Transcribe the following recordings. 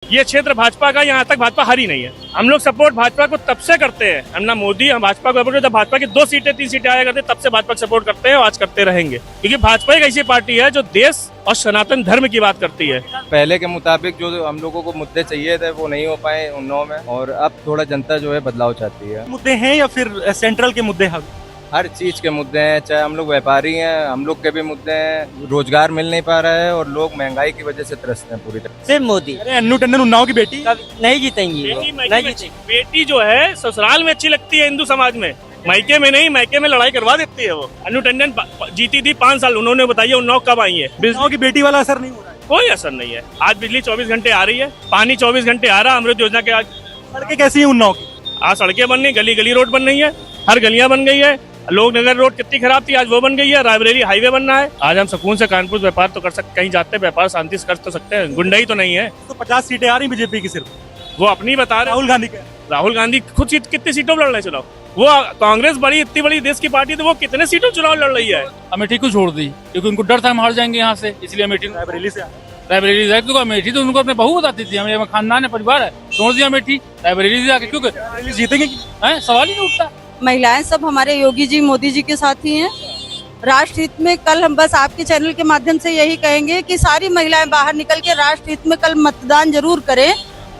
ये क्षेत्र भाजपा का, यहाँ तक भाजपा हारी नहीं है। हम लोग सपोर्ट भाजपा को तब से करते हैं, हम ना मोदी, हम भाजपा को सपोर्ट, जब भाजपा की 2 सीटें 3 सीटें आया करते, तब से भाजपा को सपोर्ट करते हैं और आज करते रहेंगे, क्योंकि भाजपा एक ऐसी पार्टी है जो देश और सनातन धर्म की बात करती है। पहले के मुताबिक जो हम लोगों को मुद्दे चाहिए थे वो नहीं हो पाए उन्नाव में, और अब थोड़ा जनता जो है बदलाव चाहती है। मुद्दे हैं या फिर सेंट्रल के मुद्दे हैं? हर चीज के मुद्दे हैं, चाहे हम लोग व्यापारी हैं, हम लोग के भी मुद्दे हैं। रोजगार मिल नहीं पा रहा है और लोग महंगाई की वजह से त्रस्त हैं पूरी तरह। सिर्फ मोदी। अरे अन्नू टंडन उन्नाव की बेटी नहीं जीतेंगी, नहीं जीतेंगी। बेटी जो है ससुराल में अच्छी लगती है हिंदू समाज में, मायके में नहीं, मायके में लड़ाई करवा देती है वो। अन्नू टंडन जीती थी 5 साल, उन्होंने बताइए उन्नाव कब आई है। उन्नाव की बेटी वाला असर नहीं हो रहा है? कोई असर नहीं है। आज बिजली 24 घंटे आ रही है, पानी 24 घंटे आ रहा है। अमृत योजना के आज सड़कें कैसी हैं उन्नाव की? आज सड़कें बन रही, गली गली रोड बन रही है, हर गलियां बन गई है। लोक नगर रोड कितनी खराब थी, आज वो बन गई है। रायबरेली हाईवे बनना है। आज हम सुकून से कानपुर व्यापार तो कर सकते, कहीं जाते हैं व्यापार शांति से कर तो सकते हैं, गुंडाई तो नहीं है। तो 50 सीटें आ रही बीजेपी की सिर्फ, वो अपनी बता रहे। राहुल गांधी का। राहुल गांधी खुद कितनी सीटों पर लड़ रहे हैं चुनाव? वो कांग्रेस बड़ी, इतनी बड़ी देश की पार्टी, तो वो कितने सीटों चुनाव लड़ रही है। अमेठी को छोड़ दी क्योंकि उनको डर था हम हार जाएंगे यहाँ से, इसलिए अमेठी रायबरेली से रायबरेली तो अमेठी तो उनको अपने बहू बताती थी, हमें खानदान है, परिवार है, छोड़ दिया अमेठी रायबरेली से आके, क्योंकि जीतेंगे सवाल ही नहीं उठता। महिलाएं सब हमारे योगी जी मोदी जी के साथ ही हैं। राष्ट्र हित में कल हम बस आपके चैनल के माध्यम से यही कहेंगे कि सारी महिलाएं बाहर निकल के राष्ट्र हित में कल मतदान जरूर करें।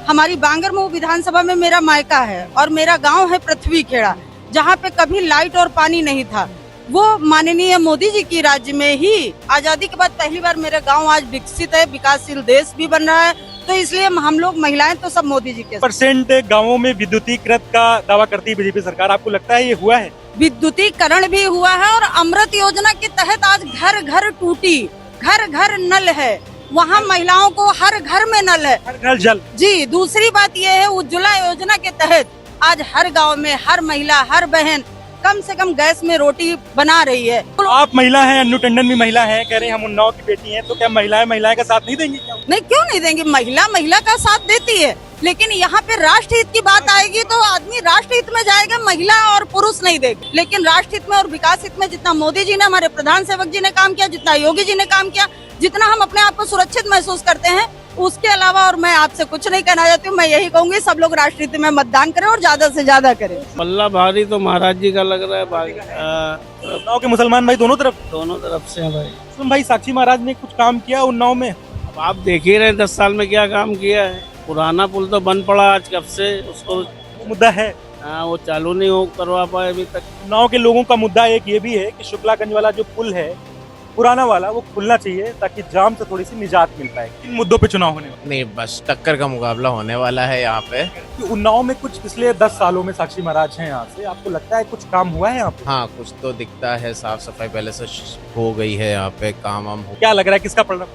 हमारी बांगरमऊ विधानसभा में मेरा मायका है और मेरा गांव है पृथ्वी खेड़ा, जहां पे कभी लाइट और पानी नहीं था। वो माननीय मोदी जी की राज्य में ही आजादी के बाद पहली बार मेरा गांव आज विकसित है, विकासशील देश भी बन रहा है। तो इसलिए हम लोग महिलाएं तो सब मोदी जी के % गाँवों में विद्युतीकृत का दावा करती है बीजेपी सरकार। आपको लगता है ये हुआ है? विद्युतीकरण भी हुआ है और अमृत योजना के तहत आज घर घर टूटी, घर घर नल है, वहाँ महिलाओं को हर घर में नल है, हर घर जल। जी, दूसरी बात ये है उज्ज्वला योजना के तहत आज हर गांव में हर महिला, हर बहन कम से कम गैस में रोटी बना रही है। आप महिला हैं, अन्नू टंडन भी महिला है, कह रहे हैं हम उन्नाव की बेटी हैं, तो क्या महिलाएं का साथ नहीं देंगी क्या? नहीं, क्यों नहीं देंगी? महिला का साथ देती है, लेकिन यहाँ पे राष्ट्र हित की बात आएगी तो आदमी राष्ट्र हित में जाएगा, महिला और पुरुष नहीं देगा। लेकिन राष्ट्र हित में और विकास हित में जितना मोदी जी ने, हमारे प्रधान सेवक जी ने काम किया, जितना योगी जी ने काम किया, जितना हम अपने आप को सुरक्षित महसूस करते हैं, उसके अलावा और मैं आपसे कुछ नहीं कहना चाहती हूँ। मैं यही कहूँगी सब लोग राष्ट्र हित में मतदान करें और ज्यादा से ज्यादा करें। पल्ला भारी तो महाराज जी का लग रहा है। उन्नाव के मुसलमान भाई दोनों तरफ से है भाई। सुन भाई, साक्षी महाराज ने कुछ काम किया उन्नाव में? अब आप देख ही रहे 10 साल में क्या काम किया है। पुराना पुल तो बन पड़ा आज कब से, उसको मुद्दा है। हाँ, वो चालू नहीं हो करवा पाए अभी तक। उन्नाव के लोगों का मुद्दा एक ये भी है कि शुक्लागंज वाला जो पुल है पुराना वाला, वो खुलना चाहिए ताकि जाम से थोड़ी सी निजात मिल पाए। इन मुद्दों पे चुनाव होने वाला नहीं, बस टक्कर का मुकाबला होने वाला है यहाँ पे। कि उन्नाव में कुछ पिछले 10 सालों में साक्षी महाराज हैं यहाँ से, आपको लगता है कुछ काम हुआ है यहाँ पे? हाँ, कुछ तो दिखता है, साफ सफाई पहले से हो गई है यहाँ पे, काम वाम हो। क्या लग रहा है किसका परिणाम?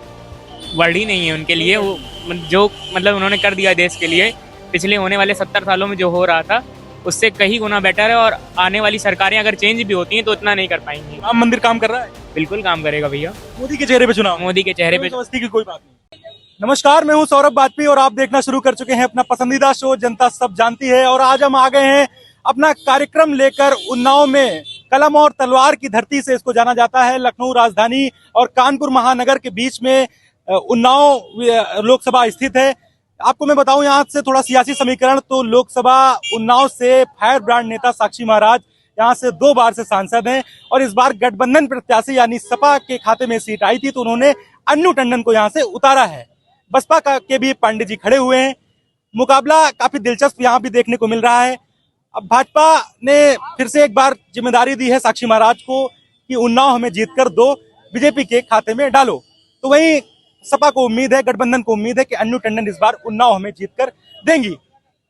वर्ड ही नहीं है उनके लिए, वो जो मतलब उन्होंने कर दिया देश के लिए पिछले होने वाले 70 सालों में जो हो रहा था उससे कहीं गुना बेटर है। और आने वाली सरकारें अगर चेंज भी होती हैं तो इतना नहीं कर पाएंगी। राम मंदिर काम कर रहा है? बिल्कुल काम करेगा भैया। मोदी के चेहरे पे चुनाव? मोदी के चेहरे पे की कोई बात नहीं। नमस्कार, मैं हूँ सौरभ बाजपेयी और आप देखना शुरू कर चुके हैं अपना पसंदीदा शो जनता सब जानती है। और आज हम आ गए हैं अपना कार्यक्रम लेकर उन्नाव में। कलम और तलवार की धरती से इसको जाना जाता है। लखनऊ राजधानी और कानपुर महानगर के बीच में उन्नाव लोकसभा स्थित है। आपको मैं बताऊं यहाँ से थोड़ा सियासी समीकरण, तो लोकसभा उन्नाव से फायर ब्रांड नेता साक्षी महाराज यहाँ से 2 बार से सांसद हैं और इस बार गठबंधन प्रत्याशी यानी सपा के खाते में सीट आई थी तो उन्होंने अन्नू टंडन को यहाँ से उतारा है। बसपा के भी पांडे जी खड़े हुए हैं। मुकाबला काफी दिलचस्प यहाँ भी देखने को मिल रहा है। अब भाजपा ने फिर से एक बार जिम्मेदारी दी है साक्षी महाराज को कि उन्नाव हमें जीतकर दो, बीजेपी के खाते में डालो। तो वहीं सपा को उम्मीद है, गठबंधन को उम्मीद है कि अन्नू टंडन इस बार उन्नाव हमें जीतकर देंगी।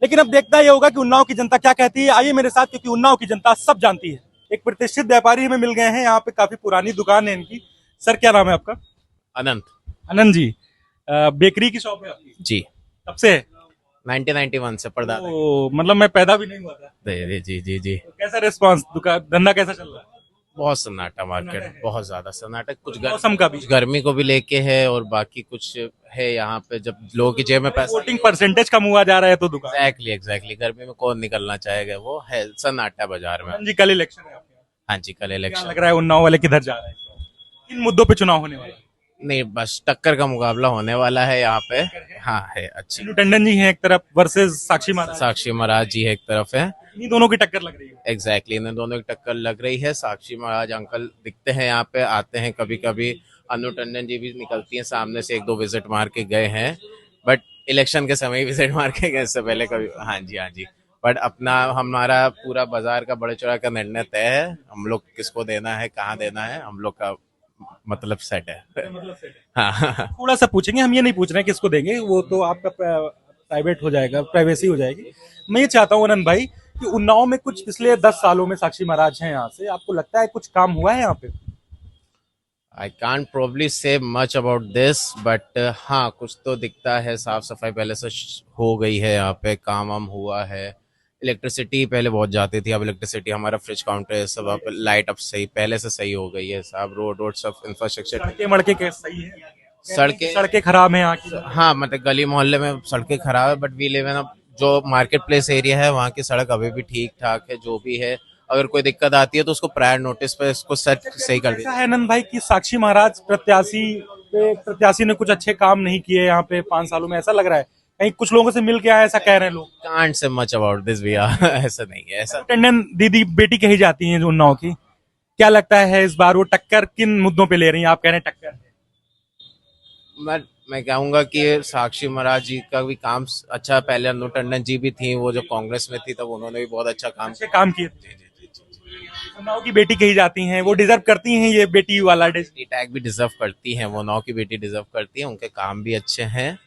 लेकिन अब देखना यह होगा कि उन्नाव की जनता क्या कहती है। आइए मेरे साथ, क्योंकि उन्नाव की जनता सब जानती है। एक प्रतिष्ठित व्यापारी हमें मिल गए हैं, यहाँ पे काफी पुरानी दुकान है इनकी। सर, क्या नाम है आपका? अनंत। अनंत जी, बेकरी की शॉप है आपकी? जी। कब से है? 1991 से पढ़ा। मतलब मैं पैदा भी नहीं हुआ था। जी जी जी। तो कैसा रिस्पॉन्स, दुकान धंधा कैसा चल रहा है? बहुत सन्नाटा मार्केट, बहुत ज्यादा सन्नाटा। कुछ मौसम का भी, कुछ गर्मी को भी लेके है और बाकी कुछ है यहाँ पे। जब लोगों की जेब में पैसा, वोटिंग परसेंटेज कम हुआ जा रहा है तो दुकान। एग्जैक्टली गर्मी में कौन निकलना चाहेगा, वो है सन्नाटा बाजार में। जी, कल इलेक्शन है आपके? हाँ जी, कल इलेक्शन। लग रहा है उन्नाव वाले किधर जा रहे हैं? इन मुद्दों पे चुनाव होने वाला है? नहीं, बस टक्कर का मुकाबला होने वाला है यहाँ पे। हाँ है अच्छी। अनु टंडन जी हैं एक तरफ वर्सेस साक्षी महाराज, साक्षी महाराज जी है एक तरफ है। इन दोनों की टक्कर लग रही है। एग्जैक्टली इन्हें दोनों की टक्कर लग रही है। साक्षी महाराज अंकल दिखते हैं यहाँ पे, आते हैं कभी कभी। अनु टंडन जी भी निकलती हैं सामने से, एक दो विजिट मार के गए हैं, बट इलेक्शन के समय विजिट मार के गए, इससे पहले कभी। हाँ जी। बट अपना हमारा पूरा बाजार का बड़े चौड़ा का निर्णय तय है। हम लोग किसको देना है, कहाँ देना है, हम लोग का मतलब सेट है। हाँ थोड़ा सा पूछेंगे, हम ये नहीं पूछ रहे हैं किसको देंगे, वो तो आपका प्राइवेट हो जाएगा, प्राइवेसी हो जाएगी। मैं ये चाहता हूँ आनंद भाई कि उन्नाव में कुछ पिछले 10 सालों में साक्षी महाराज हैं यहाँ से, आपको लगता है कुछ काम हुआ है यहाँ पे? I can't probably say much about this, but हाँ कुछ तो दिखता है। साफ सफाई पहले से हो गई है यहाँ पे, काम वाम हुआ है। इलेक्ट्रिसिटी पहले बहुत जाती थी, अब इलेक्ट्रिसिटी हमारा फ्रिज काउंटर सब अब लाइट अब सही पहले से सही हो गई है। सब रोड सब इंफ्रास्ट्रक्चर, सड़कें मड़के कैसे सही है? सड़कें खराब हैं यहाँ की। हाँ मतलब गली मोहल्ले में सड़कें खराब है, बट वी लिव इन जो मार्केट प्लेस एरिया है वहाँ की सड़क अभी भी ठीक ठाक है। जो भी है, अगर कोई दिक्कत आती है तो उसको प्रायर नोटिस पे इसको सेट सही कर ऐसा है आनंद भाई कि साक्षी महाराज प्रत्याशी ने कुछ अच्छे काम नहीं किए यहाँ पे 5 सालों में, ऐसा लग रहा है। कहीं कुछ लोगों से मिल के आए, ऐसा कह रहे हैं लोग। Can't say much about this भैया ऐसा नहीं है। ऐसा टंडन दीदी बेटी कही जाती हैं जो उन्नाव की, क्या लगता है इस बार वो टक्कर किन मुद्दों पे ले रही हैं? आप कह रहे हैं टक्कर है। मैं कहूंगा कि साक्षी महाराज जी का भी काम अच्छा। पहले अनु टंडन जी भी थी, वो जो कांग्रेस में थी तब उन्होंने भी बहुत अच्छा काम किए। उन्नाव की बेटी कही जाती हैं, वो डिजर्व करती हैं ये बेटी वाला टैग भी डिजर्व करती हैं। वो उन्नाव की बेटी डिजर्व करती है, उनके काम भी अच्छे हैं।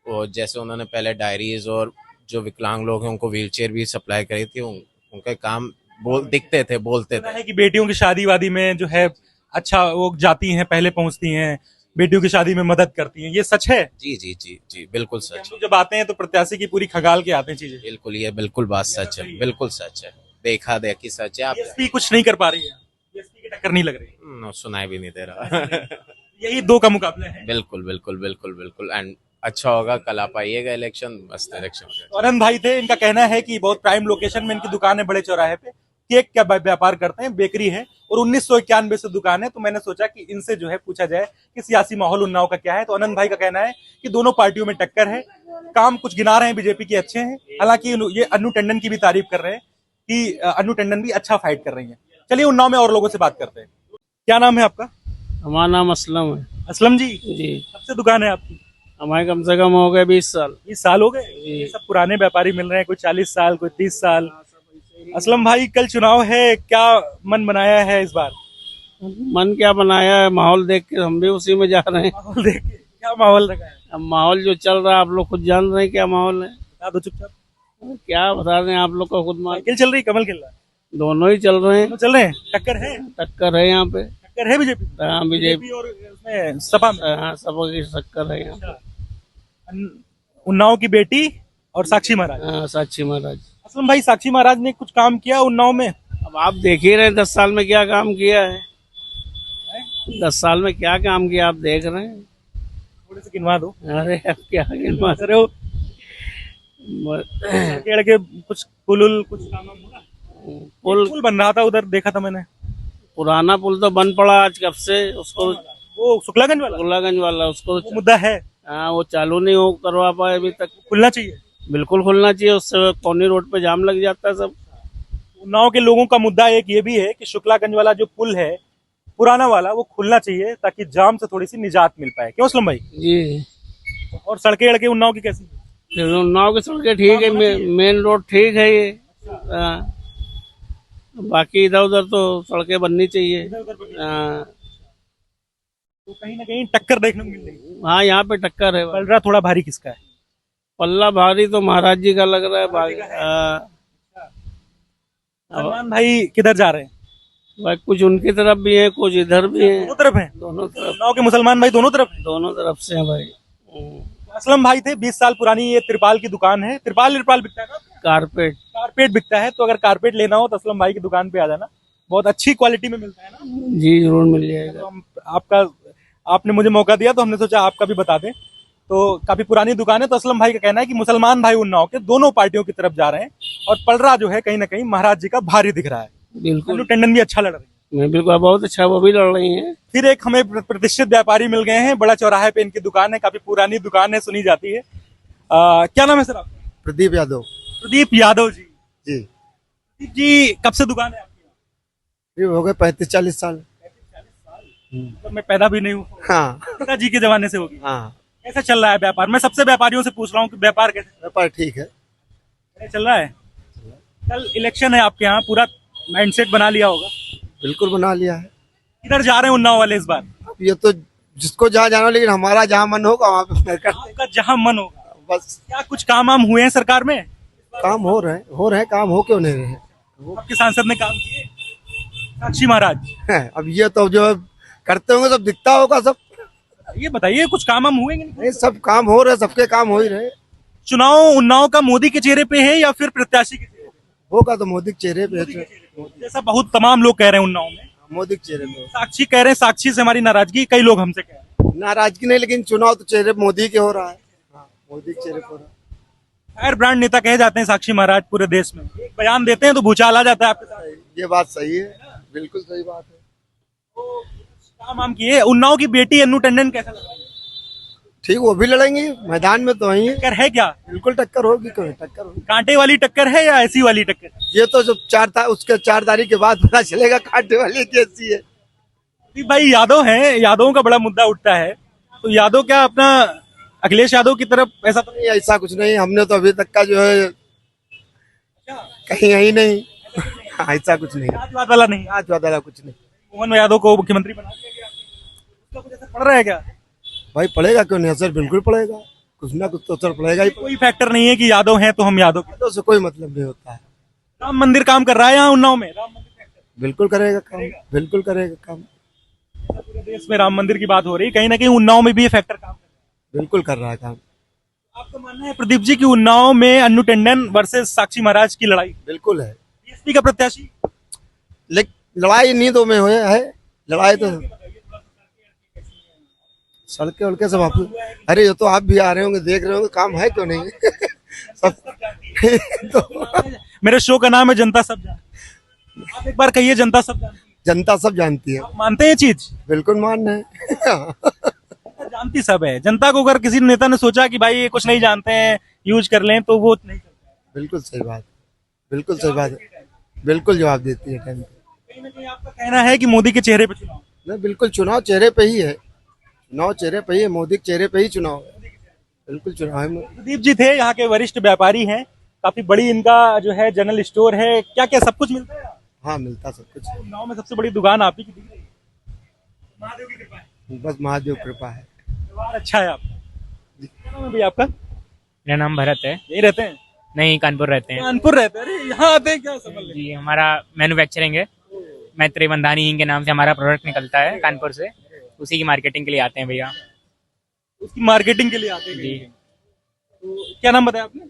और जैसे उन्होंने पहले डायरीज और जो विकलांग लोग हैं उनको व्हीलचेयर भी सप्लाई करी थी, उनके काम दिखते थे, बोलते थे। कि बेटियों की शादी वादी में जो है अच्छा वो जाती हैं, पहले पहुंचती हैं, बेटियों की शादी में मदद करती हैं, ये सच है? जी बिल्कुल सच है। जब आते हैं तो प्रत्याशी की पूरी खगाल के आते हैं चीजें। बिल्कुल, ये बिल्कुल बात सच है, बिल्कुल सच है, देखा देखी सच है। आप एसपी कुछ नहीं कर पा रही है, एसपी की टक्कर नहीं लग रही, सुनाई भी नहीं दे रहा यही दो का मुकाबला है। बिल्कुल एंड अच्छा होगा, कल आप आइएगा इलेक्शन, मस्त इलेक्शन। आनंद भाई थे, इनका कहना है कि बहुत प्राइम लोकेशन में इनकी दुकान है, बड़े चौराहे पे केक का व्यापार करते हैं, बेकरी है और 1991 से दुकान है। तो मैंने सोचा कि इनसे जो है पूछा जाए कि सियासी माहौल उन्नाव का क्या है। तो आनंद भाई का कहना है कि दोनों पार्टियों में टक्कर है, काम कुछ गिना रहे हैं बीजेपी के अच्छे हैं, हालांकि ये अनु टंडन की भी तारीफ कर रहे हैं कि अनु टंडन भी अच्छा फाइट कर रही है। चलिए उन्नाव में और लोगों से बात करते हैं। क्या नाम है आपका? हमारा नाम असलम है। असलम जी, कब से दुकान है आपकी? हमारे कम से कम हो गए 20 साल। 20 साल हो गए? ये सब पुराने व्यापारी मिल रहे हैं, कोई 40 साल, कोई 30 साल। असलम भाई, कल चुनाव है, क्या मन बनाया है इस बार? मन क्या बनाया है, माहौल देख के हम भी उसी में जा रहे हैं। माहौल देख के क्या माहौल रखा है? अब माहौल जो चल रहा है आप लोग खुद जान रहे हैं क्या माहौल है। बता दो चुपचाप। क्या बता रहे हैं आप लोग को खुद मालूम। साइकिल चल रही, कमल खेल रहा है, दोनों ही चल रहे हैं। चल रहे हैं, टक्कर है? टक्कर है यहाँ पे, टक्कर है बीजेपी? हाँ बीजेपी और उसमें सपा में? हाँ सपा की टक्कर है यहाँ। उन्नाव की बेटी और साक्षी महाराज। हाँ साक्षी महाराज। असलम भाई, साक्षी महाराज ने कुछ काम किया उन्नाव में? अब आप देख ही रहे हैं 10 साल में क्या काम किया है। 10 साल में क्या काम किया आप देख रहे हैं। थोड़े से गिनवा दो। अरे अब क्या गिनवा रहे हो? के कुछ पुल कुछ काम हुआ? पुल बन रहा था उधर, देखा था मैंने। पुराना पुल तो बन पड़ा आज कब से, उसको वो शुक्लागंज वाला उसको वो मुद्दा है। हाँ वो चालू नहीं हो करवा पाए अभी तक। खुलना चाहिए, बिल्कुल खुलना चाहिए, उससे कौनी रोड पे जाम लग जाता है सब। उन्नाव के लोगों का मुद्दा एक ये भी है कि शुक्लागंज वाला जो पुल है पुराना वाला, वो खुलना चाहिए ताकि जाम से थोड़ी सी निजात मिल पाए। क्यों असलम भाई जी। और सड़कें उन्नाव की कैसी? उन्नाव की सड़कें ठीक है, मेन रोड ठीक है ये। बाकी इधर उधर तो सड़कें बननी चाहिए। तो कहीं ना कहीं टक्कर देखने को मिल रही है। हाँ यहाँ पे टक्कर है। पलड़ा थोड़ा भारी किसका है? पल्ला भारी तो महाराज जी का लग रहा है। सलमान भाई किधर जा रहे हैं? भाई कुछ उनकी तरफ भी है, कुछ इधर भी है। दोनों तरफ है? दोनों तरफ। उन्नाव के मुसलमान भाई दोनों तरफ? दोनों तरफ से है भाई। असलम भाई थे, 20 साल पुरानी ये त्रिपाल की दुकान है। त्रिपाल बिकता है ना? कारपेट बिकता है। तो अगर कारपेट लेना हो तो असलम भाई की दुकान पे आ जाना, बहुत अच्छी क्वालिटी में मिलता है ना? जी जरूर मिल जाएगा। तो आपने मुझे मौका दिया तो हमने सोचा आपका भी बता दें। तो काफी पुरानी दुकान है। तो असलम भाई का कहना है कि मुसलमान भाई उन्नाव के दोनों पार्टियों की तरफ जा रहे हैं और पलड़ा जो है कहीं ना कहीं महाराज जी का भारी दिख रहा है। बिल्कुल। अनु टंडन भी अच्छा लड़ रही है। नहीं बिल्कुल बहुत अच्छा, वो भी लड़ रही हैं। फिर एक हमें प्रतिष्ठित व्यापारी मिल गए हैं, बड़ा चौराहे पे इनकी दुकान है, काफी पुरानी दुकान है, सुनी जाती है। क्या नाम है सर आपका? प्रदीप यादव प्रदीप यादव जी। जी। प्रदीप जी, कब से दुकान है आपकी? ये हो गए 35-40 साल। मतलब मैं पैदा भी नहीं हूँ। हाँ पिताजी के जमाने से होगी। हाँ, कैसा चल रहा है व्यापार? मैं सबसे व्यापारियों से पूछ रहा हूँ कि व्यापार कैसे व्यापार ठीक है। चल रहा है? कल इलेक्शन है आपके यहाँ, पूरा माइंडसेट बना लिया होगा। बिल्कुल बना लिया है। किधर जा रहे हैं उन्नाव वाले इस बार? अब ये तो जिसको जहाँ जाना, लेकिन हमारा जहाँ मन होगा वहाँ पे करते आपका जहाँ मन होगा। बस। क्या कुछ काम वाम हुए हैं सरकार में? काम हो रहे हैं, काम हो क्यों नहीं रहे हैं? आपके सांसद ने काम किए? साक्षी महाराज, अब ये तो जो करते होंगे सब दिखता होगा सब। ये बताइए कुछ काम वाम हुए कि नहीं? नहीं, सब काम हो रहे, सबके काम हो ही रहे। चुनाव उन्नाव का मोदी के चेहरे पे है या फिर प्रत्याशी के चेहरे पे? होगा तो मोदी के चेहरे पे है। जैसा बहुत तमाम लोग कह रहे हैं उन्नाव में। मोदी के चेहरे पे साक्षी कह रहे हैं, साक्षी से हमारी नाराजगी, कई लोग हमसे कह रहे हैं। नाराजगी नहीं, लेकिन चुनाव तो चेहरे पे मोदी के हो रहा है। हाँ, मोदी के चेहरे पे हो रहा है। फायर ब्रांड नेता कहे जाते हैं साक्षी महाराज पूरे देश में। एक बयान देते हैं तो भूचाल आ जाता है आपके साथ। ये बात सही है, बिल्कुल सही बात है। काम वाम किए। उन्नाव की बेटी अन्नू टंडन कैसा लगा? ठीक, वो भी लड़ेंगी मैदान में तो वही है। टक्कर है क्या? बिल्कुल टक्कर होगी, क्यों नहीं टक्कर होगी। कांटे वाली टक्कर है या ऐसी वाली टक्कर? ये तो जब उसके 4 तारीख के बाद पता चलेगा कांटे वाली कैसी है। भाई यादव हैं, यादवों का बड़ा मुद्दा उठता है, तो यादव क्या अपना अखिलेश यादव की तरफ ऐसा तो नहीं, ऐसा कुछ नहीं, हमने तो अभी तक का जो है कहीं यही नहीं। ऐसा कुछ नहीं, जातिवाद वाला नहीं। जातिवाद वाला कुछ नहीं। मोहन यादव को मुख्यमंत्री बना दिया गया, उसका कुछ असर पड़ रहा है क्या? भाई पड़ेगा क्यों नहीं, असर बिल्कुल पड़ेगा, कुछ ना कुछ तो असर पड़ेगा ही। कोई फैक्टर नहीं है कि यादव हैं तो हम यादव के। तो से कोई मतलब नहीं होता है। राम मंदिर काम कर रहा है यहाँ उन्नाव में? राम मंदिर बिल्कुल करेगा काम, बिल्कुल करेगा काम। पूरे देश में राम मंदिर की बात हो रही है, कहीं ना कहीं उन्नाव में भी ये फैक्टर काम कर रहा है। बिल्कुल कर रहा है काम। आपका मानना है प्रदीप जी की उन्नाव में अन्नू टंडन वर्सेस साक्षी महाराज की लड़ाई? बिल्कुल है। बीएसपी का प्रत्याशी? लेकिन लड़ाई नींदों में हुए है, लड़ाई तो सड़के उड़के सब आप। अरे ये तो आप भी आ रहे होंगे, देख रहे होंगे, काम है क्यों नहीं। सब तो मेरे शो का नाम है जनता सब जानती है। आप एक बार कहिए जनता सब जानती है। जनता सब जानती है। आप मानते हैं ये चीज? बिल्कुल मानना है। जानती सब है जनता को। अगर किसी नेता ने सोचा कि भाई ये कुछ नहीं जानते हैं, यूज कर लें, तो वो नहीं करता। बिल्कुल सही बात, बिल्कुल सही बात है, बिल्कुल जवाब देती है टाइम पे। कहीं ना कहीं आपका कहना है कि मोदी के चेहरे पे चुनाव? नहीं, बिल्कुल चुनाव चेहरे पे ही है, चुनाव चेहरे पे ही है, मोदी के चेहरे पे ही चुनाव है। बिल्कुल चुनाव है। प्रदीप जी थे यहाँ के वरिष्ठ व्यापारी हैं, काफी बड़ी इनका जो है जनरल स्टोर है। क्या क्या सब कुछ मिलता है? हाँ, मिलता सब कुछ। उन्नाव में सबसे बड़ी दुकान आप ही की दिख रही है। महादेव की कृपा है। बस महादेव कृपा है। व्यवहार अच्छा है आपका। क्या नाम है भैया आपका? मेरा नाम भरत है। यही रहते हैं? नहीं, कानपुर रहते हैं। कानपुर रहते हैं? अरे यहाँ आते हैं क्या समझ लें? जी, हमारा मैन्युफैक्चरिंग है। मैत्री बंधानी इंक के नाम से हमारा प्रोडक्ट निकलता है कानपुर से, उसी की मार्केटिंग के लिए आते हैं भैया। उसकी मार्केटिंग के लिए आते हैं? जी। तो क्या नाम बताया आपने?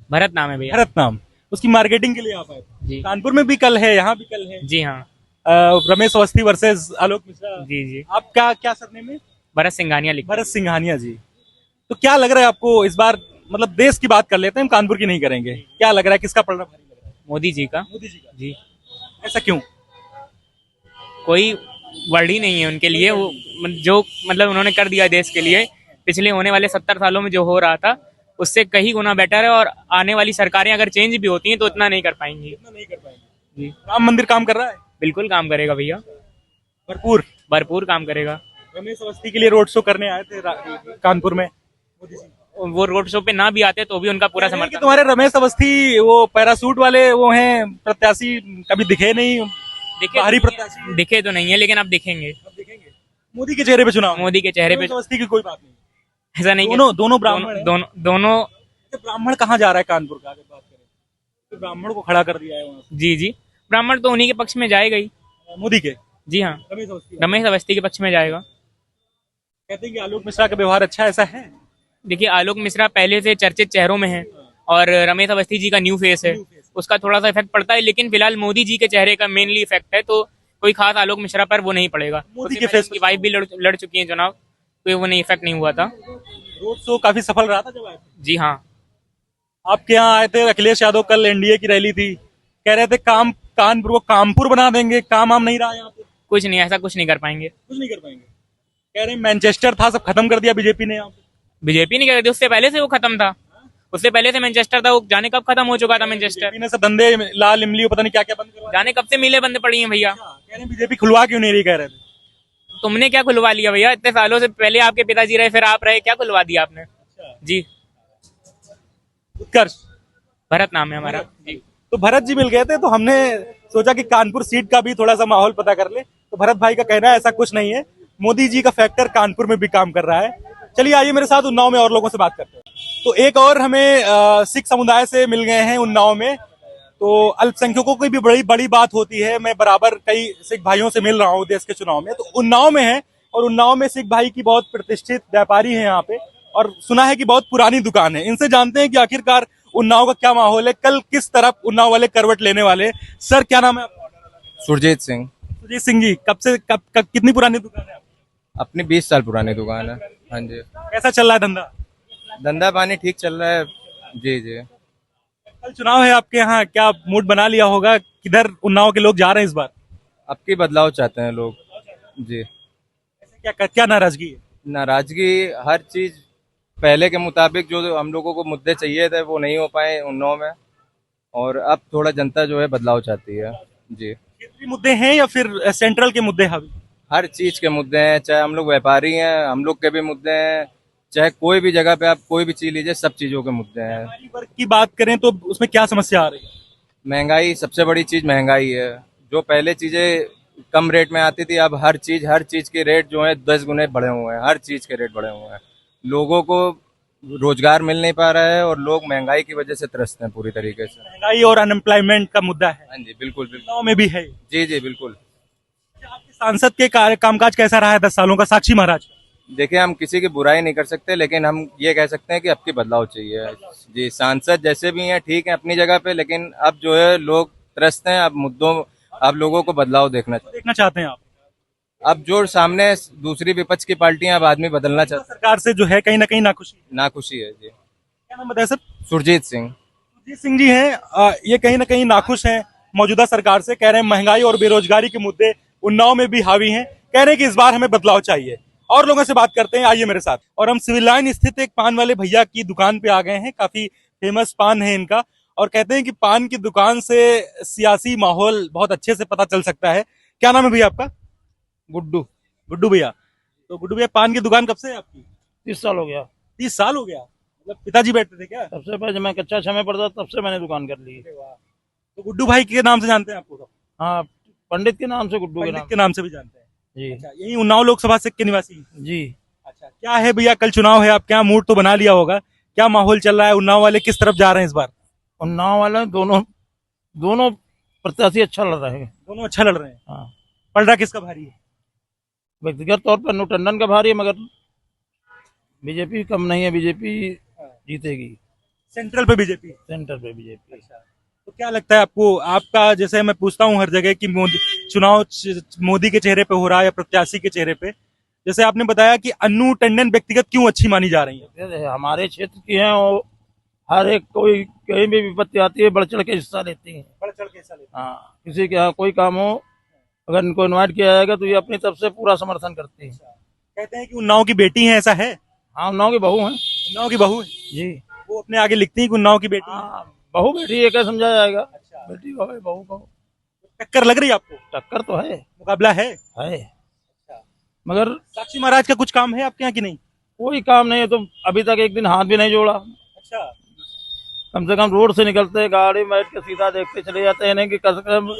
भरत नाम है भैया। भरत नाम। उसकी मार्केटिंग के लिए आप आए? जी। कानपुर में भी कल है, यहाँ भी कल है। जी हाँ। रमेश अवस्थी वर्सेस आलोक मिश्रा। जी जी। आप क्या क्या सरनेम में? भरत सिंघानिया लिखा। भरत सिंघानिया जी। तो क्या लग रहा है आपको इस बार? मतलब देश की बात कर लेते हैं, हम कानपुर की नहीं करेंगे। क्या लग रहा है, किसका पलड़ा भारी लग रहा है? मोदी जी का। मोदी जी का। जी। ऐसा क्यों? कोई वर्ड ही नहीं है उनके लिए। वो जो मतलब उन्होंने कर दिया देश के लिए, पिछले होने वाले 70 सालों में जो हो रहा था उससे कहीं गुना बेटर है। और आने वाली सरकारें अगर चेंज भी होती हैं तो इतना नहीं कर पाएंगी। इतना नहीं कर पाएंगे। जी। राम मंदिर काम कर रहा है? बिल्कुल काम करेगा भैया, भरपूर। भरपूर काम करेगा। रमेश अवस्थी के लिए रोड शो करने आए थे कानपुर में मोदी जी। वो रोड शो पे ना भी आते तो भी उनका पूरा कि समर्थन। तुम्हारे रमेश अवस्थी वो पैरासूट वाले वो हैं प्रत्याशी, कभी दिखे नहीं। बाहरी प्रत्याशी दिखे तो नहीं है, लेकिन अब दिखेंगे। दिखेंगे। मोदी के चेहरे पे चुनाव? मोदी के चेहरे पे। रमेश अवस्थी की कोई बात नहीं? ऐसा नहीं। दोनों ब्राह्मण हैं। दोनों। ब्राह्मण कहाँ जा रहा है कानपुर का, अगर बात करें तो ब्राह्मण को खड़ा कर दिया है वहाँ से। जी जी, ब्राह्मण तो उन्हीं के पक्ष में जाएगा ही। मोदी के? जी हाँ, रमेश अवस्थी के पक्ष में जाएगा। कहते हैं कि आलोक मिश्रा का व्यवहार अच्छा, ऐसा है? देखिए, आलोक मिश्रा पहले से चर्चित चेहरों में है और रमेश अवस्थी जी का न्यू फेस है, उसका थोड़ा सा इफेक्ट पड़ता है। लेकिन फिलहाल मोदी जी के चेहरे का मेनली इफेक्ट है, तो कोई खास आलोक मिश्रा पर वो नहीं पड़ेगा। मोदी के फेस की वाइफ भी लड़ चुकी है चुनाव, तो वो नहीं इफेक्ट नहीं हुआ था। रोड शो काफी सफल रहा था जब आए थे। जी हाँ। आपके यहाँ आए थे अखिलेश यादव, कल एनडीए की रैली थी, कह रहे थे कानपुर को कामपुर बना देंगे। काम आम नहीं रहा यहाँ पे? कुछ नहीं, ऐसा कुछ नहीं कर पाएंगे। कुछ नहीं कर पाएंगे। कह रहे हैं मैनचेस्टर था, सब खत्म कर दिया बीजेपी ने यहाँ पे। बीजेपी नहीं कर रही, उससे पहले से वो खत्म था, उससे पहले से मैनचेस्टर था, वो जाने कब खत्म हो चुका था मैनचेस्टर। बीजेपी ने सब धंधे लाल इमली पता नहीं क्या क्या बंद करवा जाने कब से मिले बंद पड़ी हैं भैया। कह रहे हैं बीजेपी खुलवा क्यों नहीं रही, कह रहे थे। तुमने क्या खुलवा लिया भैया, इतने सालों से पहले आपके पिताजी रहे, फिर आप रहे, क्या खुलवा दिया आपने। जी उत्कर्ष भरत नाम है हमारा जी। तो भरत जी मिल गए थे, तो हमने सोचा कि कानपुर सीट का भी थोड़ा सा माहौल पता कर ले। तो भरत भाई का कहना है ऐसा कुछ नहीं है, मोदी जी का फैक्टर कानपुर में भी काम कर रहा है। चलिए आइए मेरे साथ उन्नाव में और लोगों से बात करते हैं। तो एक और हमें सिख समुदाय से मिल गए हैं उन्नाव में। तो अल्पसंख्यकों की भी बड़ी बड़ी बात होती है। मैं बराबर कई सिख भाइयों से मिल रहा हूँ देश के चुनाव में, तो उन्नाव में है और उन्नाव में सिख भाई की बहुत प्रतिष्ठित व्यापारी है यहाँ पे, और सुना है कि बहुत पुरानी दुकान है। इनसे जानते हैं कि आखिरकार उन्नाव का क्या माहौल है, कल किस तरफ उन्नाव वाले करवट लेने वाले। सर क्या नाम है आपका? सुरजीत सिंह। सुरजीत सिंह जी, कब कितनी पुरानी दुकान है आपकी? अपनी 20 साल पुरानी दुकान है। हाँ जी। कैसा चल रहा है धंधा? धंधा पानी ठीक चल रहा है। जी जी। कल चुनाव है आपके यहाँ, क्या मूड बना लिया होगा, किधर उन्नाव के लोग जा रहे हैं इस बार? अब की बदलाव चाहते हैं लोग। जी। क्या क्या नाराजगी है? नाराजगी हर चीज पहले के मुताबिक जो हम लोगों को मुद्दे चाहिए थे वो नहीं हो पाए उन्नाव में, और अब थोड़ा जनता जो है बदलाव चाहती है। जी। क्षेत्रीय मुद्दे हैं या फिर सेंट्रल के मुद्दे हैं? हर चीज के मुद्दे हैं, चाहे हम लोग व्यापारी हैं, हम लोग के भी मुद्दे हैं, चाहे कोई भी जगह पे आप कोई भी चीज लीजिए, सब चीजों के मुद्दे हैं। व्यापारी वर्ग की बात करें तो उसमें क्या समस्या आ रही है? महंगाई, सबसे बड़ी चीज महंगाई है। जो पहले चीजें कम रेट में आती थी, अब हर चीज के रेट जो है 10 गुने बढ़े हुए हैं। हर चीज के रेट बढ़े हुए हैं। लोगों को रोजगार मिल नहीं पा रहा है और लोग महंगाई की वजह से त्रस्त हैं पूरी तरीके से। महंगाई और अनएम्प्लॉयमेंट का मुद्दा है। हाँ जी, बिल्कुल बिल्कुल। उन्नाव में भी है। जी जी बिल्कुल। आपके सांसद के कामकाज कैसा रहा है 10 सालों का, साक्षी महाराज? देखिए, हम किसी की बुराई नहीं कर सकते, लेकिन हम ये कह सकते हैं कि अब की बदलाव चाहिए। जी, सांसद जैसे भी हैं ठीक है अपनी जगह पे, लेकिन अब जो है लोग त्रस्त हैं। अब मुद्दों, अब लोगों को बदलाव देखना चाहते हैं आप? अब जो सामने दूसरी विपक्ष की पार्टियां, अब आदमी बदलना चाहते हैं। सरकार से जो है कहीं ना कहीं नाखुशी है। जी। क्या नाम बताया सर? सुरजीत सिंह। सुरजीत सिंह जी हैं, ये कहीं ना कहीं नाखुश हैं मौजूदा सरकार से। कह रहे हैं महंगाई और बेरोजगारी के मुद्दे उन्नाव में भी हावी हैं। कह रहे हैं कि इस बार हमें बदलाव चाहिए। और लोगों से बात करते हैं, आइए मेरे साथ। और हम सिविल लाइन स्थित एक पान वाले भैया की दुकान पे आ गए हैं। काफी फेमस पान है इनका, और कहते हैं कि पान की दुकान से सियासी माहौल बहुत अच्छे से पता चल सकता है। क्या नाम है भैया आपका? गुड्डू। गुड्डू भैया। तो गुड्डू भैया, पान की दुकान कब से है आपकी? 30 साल हो गया। 30 साल हो गया? मतलब पिताजी बैठते थे क्या? सबसे पहले जब मैं कच्चा छह में पढ़ता तब से मैंने दुकान कर ली। तो गुड्डू भाई के नाम से जानते हैं आपको? हाँ, पंडित के नाम से, गुड्डू के नाम से भी जानते हैं जी। अच्छा, यही उन्नाव लोकसभा से के निवासी? जी। अच्छा, क्या है भैया, कल चुनाव है, आप क्या मूड तो बना लिया होगा, क्या माहौल चल रहा है? उन्नाव वाले किस तरफ जा रहे हैं इस बार? उन्नाव वाले दोनों प्रत्याशी अच्छा लड़ रहे हैं। दोनों अच्छा लड़ रहे हैं। हाँ। पलड़ा किसका भारी है? व्यक्तिगत तौर पर अन्नू टंडन का भारी है, मगर बीजेपी कम नहीं है। बीजेपी जीतेगी। सेंट्रल पे बीजेपी? सेंटर पे बीजेपी। तो क्या लगता है आपको, आपका, जैसे मैं पूछता हूँ हर जगह कि चुनाव मोदी के चेहरे पे हो रहा है या प्रत्याशी के चेहरे पे, जैसे आपने बताया कि अन्नू टंडन व्यक्तिगत क्यों अच्छी मानी जा रही है? हमारे क्षेत्र की हैं, वो हर एक कोई कहीं भी विपत्ति आती है बढ़ चढ़ के हिस्सा लेती हैं। बढ़ चढ़ के हिस्सा लेती हैं। हाँ, किसी के यहाँ कोई काम हो, अगर इनको इनवाइट किया जाएगा तो ये अपनी तरफ से पूरा समर्थन करती है। कहते हैं कि उन्नाव की बेटी है, ऐसा है? हाँ, उन्नाव की बहू है। उन्नाव की बहू है जी। वो अपने आगे लिखती है कि उन्नाव की बेटी? बहू बेटी ये क्या समझा जाएगा। बेटी बहू को टक्कर लग रही है आपको? टक्कर तो है, मुकाबला है। मगर साक्षी महाराज का कुछ काम है आपके यहाँ की नहीं? कोई काम नहीं है, तो अभी तक एक दिन हाथ भी नहीं जोड़ा। अच्छा। कम से कम रोड से निकलते गाड़ी में बैठ के सीधा देखते चले जाते हैं, नहीं कि कम से कम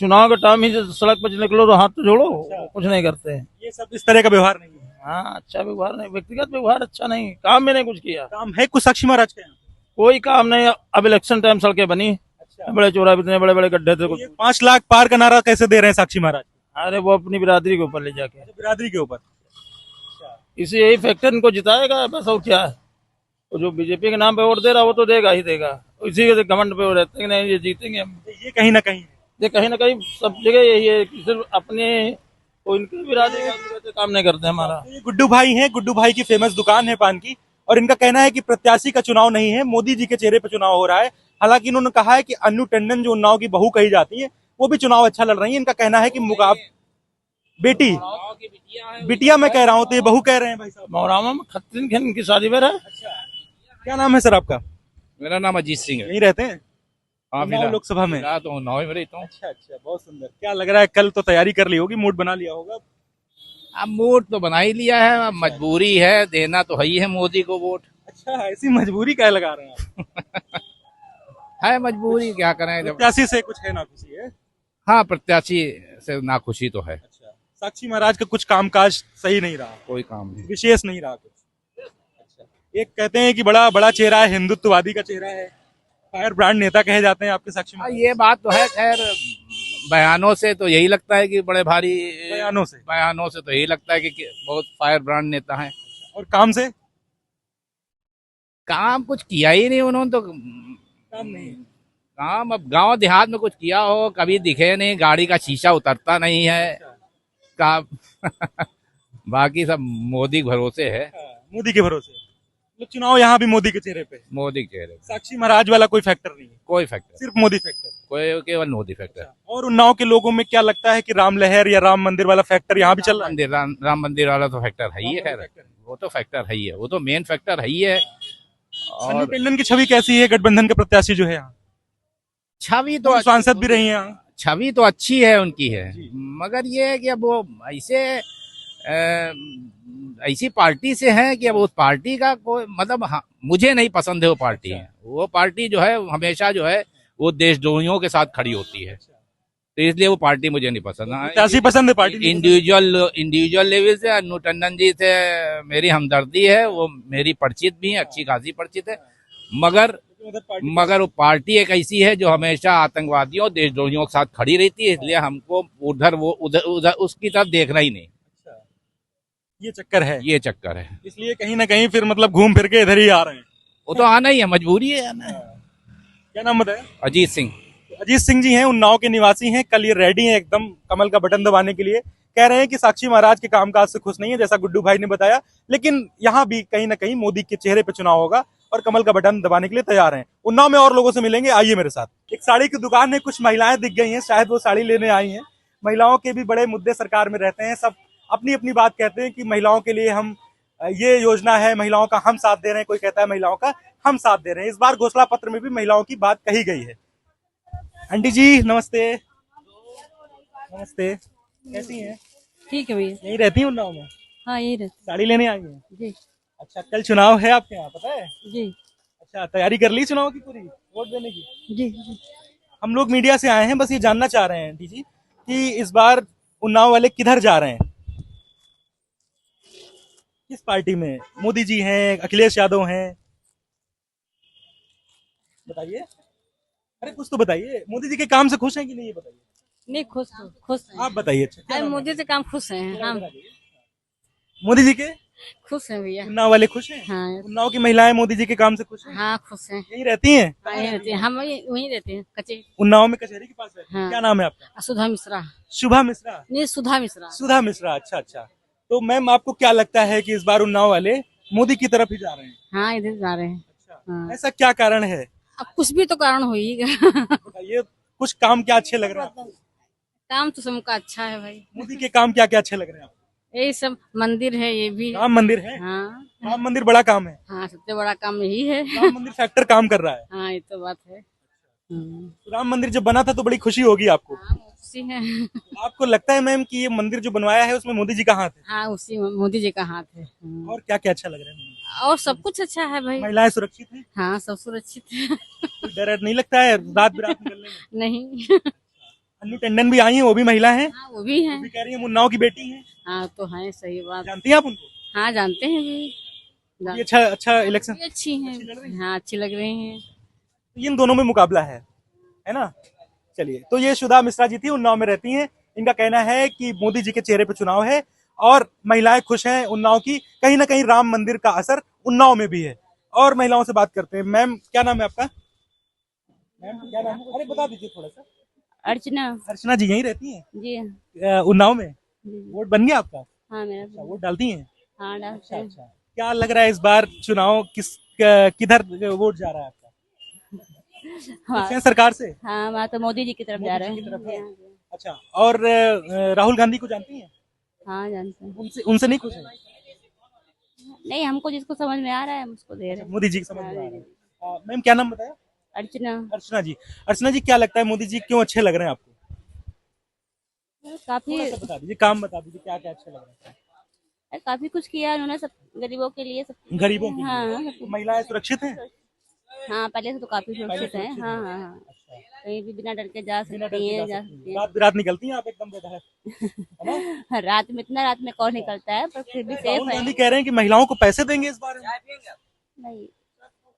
चुनाव के टाइम ही सड़क पर निकलो तो हाथ तो जोड़ो। कुछ नहीं करते हैं। ये सब इस तरह का व्यवहार नहीं है। हाँ, अच्छा व्यवहार नहीं, व्यक्तिगत व्यवहार अच्छा नहीं, काम में नहीं कुछ किया। काम है कुछ साक्षी महाराज के यहाँ? कोई काम नहीं। अब इलेक्शन टाइम सड़कें बनी, बड़े चौराहे, इतने बड़े बड़े गड्ढे थे। 5 लाख पार का नारा कैसे दे रहे हैं साक्षी महाराज? अरे वो अपनी बिरादरी के ऊपर ले जाके। बिरादरी के ऊपर? इसी यही फैक्टर इनको जिताएगा बस, और क्या है। तो जो बीजेपी के नाम पे वोट दे रहा वो तो देगा ही देगा, इसी के घमंड पे वो रहते हैं नहीं ये जीतेंगे हम। ये कहीं ना कहीं सब जगह यही है कि सिर्फ अपने इनकी बिरादरी का काम नहीं करते हमारा। ये गुड्डू भाई हैं, गुड्डू भाई की फेमस दुकान है पान की, और इनका कहना है कि प्रत्याशी का चुनाव नहीं है, मोदी जी के चेहरे पे चुनाव हो रहा है। हालांकि इन्होंने कहा है कि अन्नू टंडन जो उन्नाव की बहू कही जाती है वो भी चुनाव अच्छा लड़ रही है। इनका कहना है कि बेटी, बिटिया मैं कह रहा हूँ, तो ये बहू कह रहे हैं भाई साहब। मोहरामा में खत्रीन खान की शादी में है। क्या नाम है सर आपका? मेरा नाम अजीत सिंह है। यहीं रहते हैं? हाँ, उन्नाव लोकसभा में। तो उन्नाव में रहता हूँ। अच्छा अच्छा, बहुत सुंदर। क्या लग रहा है, कल तो तैयारी कर ली होगी, मूड बना लिया होगा? अब वोट तो बना ही लिया है, अब मजबूरी है, देना तो है ही है मोदी को वोट। अच्छा, ऐसी मजबूरी क्या लगा रहे हैं आप? है मजबूरी, क्या करें जब। प्रत्याशी से कुछ है ना खुशी है? हाँ, प्रत्याशी से नाखुशी तो है। अच्छा, साक्षी महाराज का कुछ कामकाज सही नहीं रहा, कोई काम नहीं। विशेष नहीं रहा कुछ। अच्छा, एक कहते हैं कि बड़ा बड़ा चेहरा है, हिंदुत्ववादी का चेहरा है, फायर ब्रांड नेता कहे जाते हैं आपके साक्षी महाराज। ये बात तो है, खैर बयानों से तो यही लगता है कि बड़े भारी, बयानों से तो यही लगता है कि बहुत फायर ब्रांड नेता हैं। और काम से? काम कुछ किया ही नहीं उन्होंने तो। काम नहीं। काम अब गांव देहात में कुछ किया हो, कभी दिखे नहीं, गाड़ी का शीशा उतरता नहीं है काम। बाकी सब मोदी के भरोसे है। मोदी के भरोसे। मतलब चुनाव यहाँ भी मोदी के चेहरे पे, मोदी के चेहरे पे। साक्षी महाराज वाला कोई फैक्टर नहीं है? कोई फैक्टर, सिर्फ मोदी फैक्टर। कोई केवल मोदी फैक्टर। और उन्नाव के लोगों में क्या लगता है कि राम लहर या राम मंदिर वाला फैक्टर यहाँ भी चल रहा है? राम मंदिर वाला तो फैक्टर है ही है, खैर वो तो फैक्टर है ही है, वो तो मेन फैक्टर है ही है। सन्नी और टंडन की छवि कैसी है, गठबंधन के प्रत्याशी जो है यहाँ? छवि तो सांसद भी रही है यहाँ। छवि तो अच्छी है उनकी है, मगर ये है कि अब वो ऐसी पार्टी से है कि अब उस पार्टी का कोई मतलब, हाँ, मुझे नहीं पसंद है वो पार्टी है। वो पार्टी जो है हमेशा जो है वो देशद्रोहियों के साथ खड़ी होती है, तो इसलिए वो पार्टी मुझे नहीं पसंद। प्रत्याशी पसंद है, पार्टी इंडिविजुअल लेवल से अन्नू टंडन जी से मेरी हमदर्दी है, वो मेरी परिचित भी है, अच्छी खासी परिचित है, मगर वो पार्टी एक ऐसी है जो हमेशा आतंकवादियों देशद्रोहियों के साथ खड़ी रहती है, इसलिए हमको उधर उसकी तरफ देखना ही नहीं। ये चक्कर है, इसलिए कहीं ना कहीं फिर मतलब घूम फिर के इधर ही आ रहे हैं। वो तो आना ही है, मजबूरी है आना। क्या नाम बताया? अजीत सिंह। अजीत सिंह जी हैं, उन्नाव के निवासी हैं। कल ये रेडी हैं एकदम कमल का बटन दबाने के लिए। कह रहे हैं कि साक्षी महाराज के कामकाज से खुश नहीं है, जैसा गुड्डू भाई ने बताया, लेकिन यहाँ भी कहीं ना कहीं मोदी के चेहरे पे चुनाव होगा और कमल का बटन दबाने के लिए तैयार हैं। उन्नाव में और लोगों से मिलेंगे, आइए मेरे साथ। एक साड़ी की दुकान है, कुछ महिलाएं दिख गई हैं, शायद वो साड़ी लेने आई हैं। महिलाओं के भी बड़े मुद्दे सरकार में रहते हैं, सब अपनी अपनी बात कहते हैं कि महिलाओं के लिए हम ये योजना है, महिलाओं का हम साथ दे रहे हैं, कोई कहता है महिलाओं का हम साथ दे रहे हैं। इस बार घोषणा पत्र में भी महिलाओं की बात कही गई है। आंटी जी नमस्ते। नमस्ते, कैसी हैं? ठीक है भैया। यहीं रहती हैं उन्नाव में? हाँ यही रहती साड़ी लेने आई हैं? जी। अच्छा, कल चुनाव है आपके यहाँ, पता है? जी अच्छा, तैयारी कर ली चुनाव की पूरी, वोट देने की? जी। हम लोग मीडिया से आए हैं, बस ये जानना चाह रहे हैं आंटी जी कि इस बार उन्नाव वाले किधर जा रहे हैं, किस पार्टी में? मोदी जी हैं, अखिलेश यादव हैं, बताइए। अरे कुछ तो बताइए, मोदी जी के काम से खुश हैं कि नहीं, ये बताइए। नहीं खुश हैं। आप बताइए। अच्छा, क्या नाम है? मोदी से काम खुश हैं हम। मोदी जी के खुश हैं भैया। उन्नाव वाले खुश हैं? हाँ। उन्नाव की महिलाएं मोदी जी के काम से खुश हैं? हाँ खुश हैं। यहीं रहती हैं? हाँ यहीं रहते हैं, हम वहीं रहते हैं कचेरी। उन्नाव में कचहरी के पास रहती हैं? हाँ। क्या नाम है आपका? सुधा मिश्रा। शुभा मिश्रा? नहीं सुधा मिश्रा। सुधा मिश्रा, अच्छा अच्छा। तो मैम आपको क्या लगता है कि इस बार उन्नाव वाले मोदी की तरफ ही जा रहे हैं? हाँ इधर जा रहे हैं। अच्छा, हाँ। ऐसा क्या कारण है? अब कुछ भी तो कारण होगा। बताइए, कुछ काम क्या अच्छे लग रहे हैं आपको? काम तो सबका अच्छा है भाई। मोदी के काम क्या क्या अच्छे लग रहे हैं आपको? यही सब मंदिर है, ये भी राम मंदिर है? हाँ। राम मंदिर बड़ा काम है। हाँ सबसे बड़ा काम यही है। राम मंदिर फैक्टर काम कर रहा है। हाँ ये तो बात है। तो राम मंदिर जब बना था तो बड़ी खुशी होगी आपको। हाँ, उसी है। आपको लगता है मैम कि ये मंदिर जो बनवाया है उसमें मोदी जी का हाथ है? हाँ उसी में मोदी जी का हाथ है। और क्या क्या अच्छा लग रहा है? और सब कुछ अच्छा है भाई। महिलाएं सुरक्षित हैं? हाँ सब सुरक्षित है। कोई डर नहीं लगता है रात बिरात निकलने में? नहीं। अन्नू टंडन भी आई हैं, वो भी महिला हैं? हाँ वो भी है। वो भी कह रही है उन्नाव की बेटी है। हाँ तो है, सही बात। जानती हैं आप उनको? हाँ जानते हैं भी। ये अच्छा इलेक्शन अच्छी हैं। हाँ अच्छी लग रही हैं। इन दोनों में मुकाबला है ना? चलिए, तो ये सुधा मिश्रा जी थी, उन्नाव में रहती हैं। इनका कहना है कि मोदी जी के चेहरे पे चुनाव है और महिलाएं खुश हैं उन्नाव की। कहीं ना कहीं राम मंदिर का असर उन्नाव में भी है। और महिलाओं से बात करते हैं। मैम क्या नाम है आपका? मैम क्या नाम है? अरे बता दीजिए थोड़ा सा। अर्चना। अर्चना जी यहीं रहती हैं जी उन्नाव में? वोट बन गया आपका? हाँ मेरा वोट डालती हैं? हाँ डालते हैं। क्या लग रहा है इस बार चुनाव किधर वोट जा रहा है आपका? खुश हैं सरकार से? हाँ वहाँ तो मोदी जी की तरफ जा रहे हैं। अच्छा, और राहुल गांधी को जानती हैं? हाँ जानते हैं। उनसे उनसे नहीं खुश है? नहीं, हमको जिसको समझ में आ रहा है हम उसको दे रहे हैं। मोदी जी की समझ में आ रहा है। मैम क्या नाम बताया? अर्चना। अर्चना जी। अर्चना जी क्या लगता है मोदी जी क्यों अच्छे लग रहे हैं आपको? काफी थोड़ा सा बता दीजिए, काम बता दीजिए क्या क्या अच्छे लग रहे हैं। काफी कुछ किया उन्होंने, सब गरीबों के लिए, सब गरीबों के लिए? हाँ महिलाएं सुरक्षित हैं? हाँ, पहले से तो काफी सुरक्षित है। हाँ हाँ हाँ, कहीं भी बिना डर के जा सकती हैं, जा सकती हैं। रात बिरात निकलती हैं आप एकदम बेटा? रात में, इतना रात में कौन निकलता है, पर फिर भी सेफ राहुल है। गांधी कह रहे हैं कि महिलाओं को पैसे देंगे इस बार में। नहीं,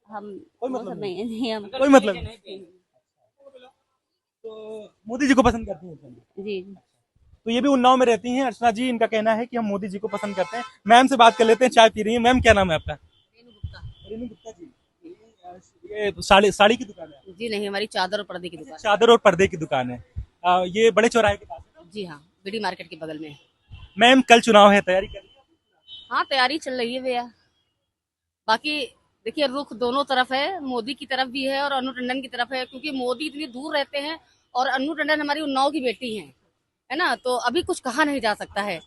हम कोई वो मतलब सब नहीं, नहीं हम कोई मतलब नहीं। तो मोदी जी को पसंद करती हैं? जी। तो ये भी उन्नाव में रहती हैं अर्चना जी। इनका कहना है कि हम मोदी जी को पसंद करते हैं। मैम से बात कर लेते हैं, चाय पी रही हैं। मैम क्या नाम है आपका? रेणु गुप्ता जी। ये साड़ी की दुकान है? जी नहीं, हमारी चादर और पर्दे की दुकान। चादर और पर्दे की दुकान है। ये बड़े चौराहे के पास है? जी हाँ, बीडी मार्केट के बगल में। मैम कल चुनाव है, तैयारी कर रही है? हाँ, तैयारी चल रही है भैया। बाकी देखिए, रुख दोनों तरफ है, मोदी की तरफ भी है और अनु टंडन की तरफ है, क्योंकि मोदी इतनी दूर रहते हैं और अनु टंडन हमारी उन्नाव की बेटी है ना, तो अभी कुछ कहा नहीं जा सकता है।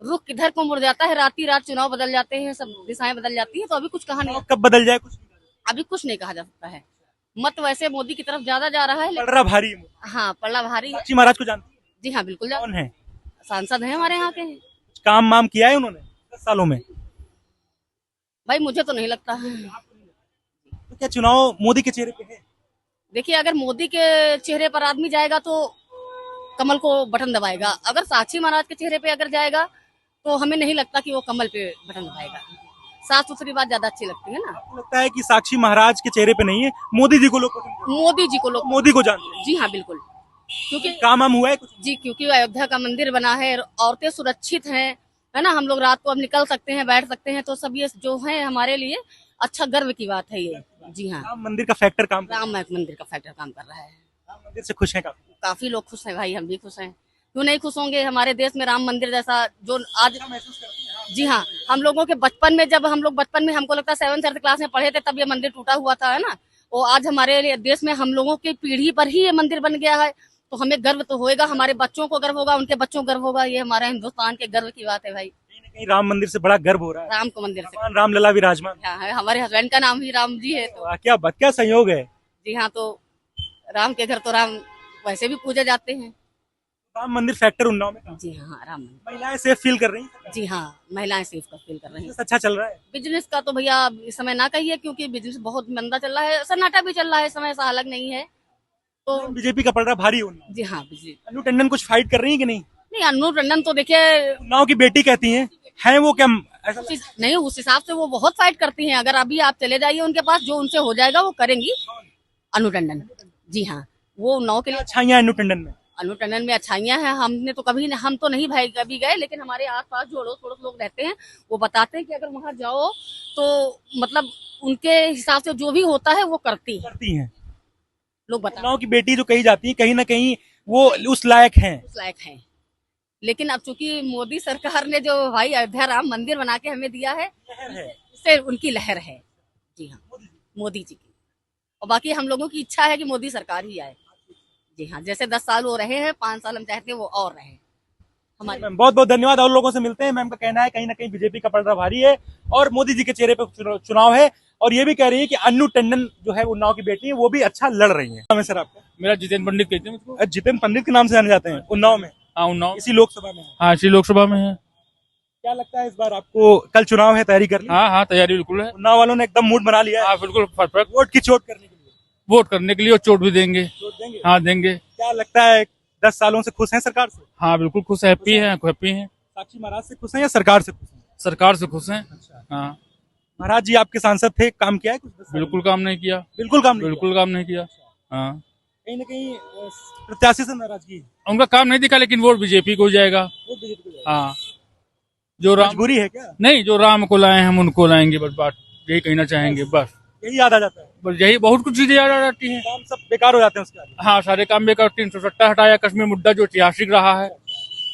रुख किधर को मुड़ जाता है, राती रात चुनाव बदल जाते हैं, सब दिशाएं बदल जाती हैं, तो अभी कुछ कहा नहीं, कब बदल जाए कुछ अभी कुछ नहीं कहा जा सकता है। मत वैसे मोदी की तरफ ज्यादा जा रहा है, पड़ रहा भारी है। हाँ, पल्ला भारी है। साक्षी महाराज को जानते हैं? जी हाँ, बिल्कुल। कौन है? सांसद है हमारे यहाँ के। काम वाम किया है उन्होंने 10 सालों में? भाई मुझे तो नहीं लगता है। तो क्या चुनाव मोदी के चेहरे पे है? देखिए, अगर मोदी के चेहरे पर आदमी जाएगा तो कमल को बटन दबाएगा, अगर साक्षी महाराज के चेहरे पे अगर जाएगा तो हमें नहीं लगता कि वो कमल पे बटन दबाएगा। साफ सुथरी बात ज्यादा अच्छी लगती है ना। लगता है कि साक्षी महाराज के चेहरे पे नहीं है, मोदी जी को लोग पसंद करते मोदी जी को लोग, हैं। मोदी को जानते हैं? जी हाँ बिल्कुल, क्योंकि काम वाम हुआ है कुछ? जी, क्योंकि अयोध्या का मंदिर बना है, औरतें सुरक्षित हैं, है ना, हम लोग रात को अब निकल सकते हैं, बैठ सकते हैं, तो सब ये जो है हमारे लिए अच्छा गर्व की बात है ये। जी हाँ, राम मंदिर का फैक्टर काम कर रहा है। राम मंदिर का फैक्टर काम कर रहा है। राम मंदिर से खुश है काफी? काफी लोग खुश हैं भाई, हम भी खुश हैं, क्यों नहीं खुश होंगे। हमारे देश में राम मंदिर जैसा जो आज, जी हाँ, हम लोगों के बचपन में, जब हम लोग बचपन में, हमको लगता है 7th क्लास में पढ़े थे, तब ये मंदिर टूटा हुआ था, है ना, वो आज हमारे देश में हम लोगों की पीढ़ी पर ही ये मंदिर बन गया है, तो हमें गर्व तो होएगा, हमारे बच्चों को गर्व होगा, उनके बच्चों को गर्व होगा, ये हमारे हिंदुस्तान के गर्व की बात है भाई। कहीं राम मंदिर से बड़ा गर्व हो रहा है। राम को मंदिर से, भगवान रामलला विराजमान हाँ, हमारे हस्बैंड का नाम ही राम जी है, तो क्या बात, क्या संयोग है। जी हाँ, तो राम के घर तो राम वैसे भी पूजे जाते हैं। राम मंदिर फैक्टर उन्नाव में काम। जी हाँ, राम मंदिर। महिलाएं सेफ फील कर रही हैं? जी हाँ, महिलाएं सेफ का फील कर रही हैं। बिजनेस अच्छा चल रहा है? बिजनेस का तो भैया इस समय ना कहिए, क्योंकि बिजनेस बहुत मंदा चल रहा है, सन्नाटा भी चल रहा है इस समय, ऐसा अलग नहीं है। तो बीजेपी का पड़ रहा भारी उन्नाव। जी हाँ, बिजली अनु टंडन कुछ फाइट कर रही है कि नहीं? नहीं, अनु टंडन तो देखिए, उन्नाव की बेटी कहती हैं वो क्या ऐसा? नहीं, उस हिसाब से वो बहुत फाइट करती हैं। अगर अभी आप चले जाइए उनके पास, जो उनसे हो जाएगा वो करेंगी अनु टंडन। जी हाँ, वो उन्नाव के लिए अच्छाइयां अनु टंडन में? अनु टंडन में अच्छाइयां हैं। हमने तो कभी, हम तो नहीं भाई कभी गए, लेकिन हमारे आसपास जो अड़ोस पड़ोस लोग रहते हैं वो बताते हैं कि अगर वहां जाओ तो मतलब उनके हिसाब से जो भी होता है वो करती हैं, लोग बताते उन्नाव की बेटी जो कही जाती है, कहीं ना कहीं वो उस लायक हैं। उस लायक हैं। लेकिन अब चूंकि मोदी सरकार ने जो भाई अयोध्या राम मंदिर बना के हमें दिया है, इससे उनकी लहर है। जी हाँ, मोदी जी की, और बाकी हम लोगों की इच्छा है कि मोदी सरकार ही आए। जी हाँ, जैसे 10 साल हो रहे हैं, 5 साल हम चाहते हैं वो और रहे हमारे। बहुत बहुत धन्यवाद। और लोगों से मिलते हैं। मैम का कहना है कहीं ना कहीं बीजेपी का पलड़ा भारी है और मोदी जी के चेहरे पे चुनाव है, और ये भी कह रही है कि अनु टंडन जो है उन्नाव की बेटी है, वो भी अच्छा लड़ रही है। सर आपका? मेरा जितेंद्र पंडित कहते हैं मुझको। जितेंद्र पंडित के नाम से जाने जाते हैं उन्नाव में? हाँ, उन्नाव इसी लोकसभा में? हाँ, इसी लोकसभा में है। क्या लगता है इस बार आपको? कल चुनाव है, तैयारी कर ली? हाँ हाँ, तैयारी बिल्कुल है। उन्नाव वालों ने एकदम मूड बना लिया है? हाँ बिल्कुल, परफेक्ट। वोट की चोट करने के लिए? वोट करने के लिए और चोट भी देंगे। चोट देंगे? हाँ देंगे। क्या लगता है 10 सालों से खुश हैं सरकार से? हाँ बिल्कुल खुश, हैप्पी है, हैप्पी है। साक्षी महाराज से खुश हैं या सरकार से खुश हैं? सरकार से खुश हैं। अच्छा। हाँ, महाराज जी आपके सांसद थे, काम किया है कुछ? 10 साल? बिल्कुल काम नहीं किया। बिल्कुल काम नहीं बिल्कुल काम नहीं किया। हाँ, कहीं ना कहीं प्रत्याशी से नाराजगी? उनका काम नहीं दिखा, लेकिन वोट बीजेपी को जाएगा। वोट बीजेपी को जाएगा। हाँ, जो राम, मजबूरी है क्या? नहीं, जो राम को लाए हम उनको लाएंगे, बस बात यही कहना चाहेंगे। बस यही याद आ जाता है? बस यही, बहुत कुछ चीजें याद आ जाती हैं। काम सब बेकार हो जाते हैं उसके आगे? हाँ, सारे काम बेकार। 370 हटाया, कश्मीर मुद्दा जो ऐतिहासिक रहा है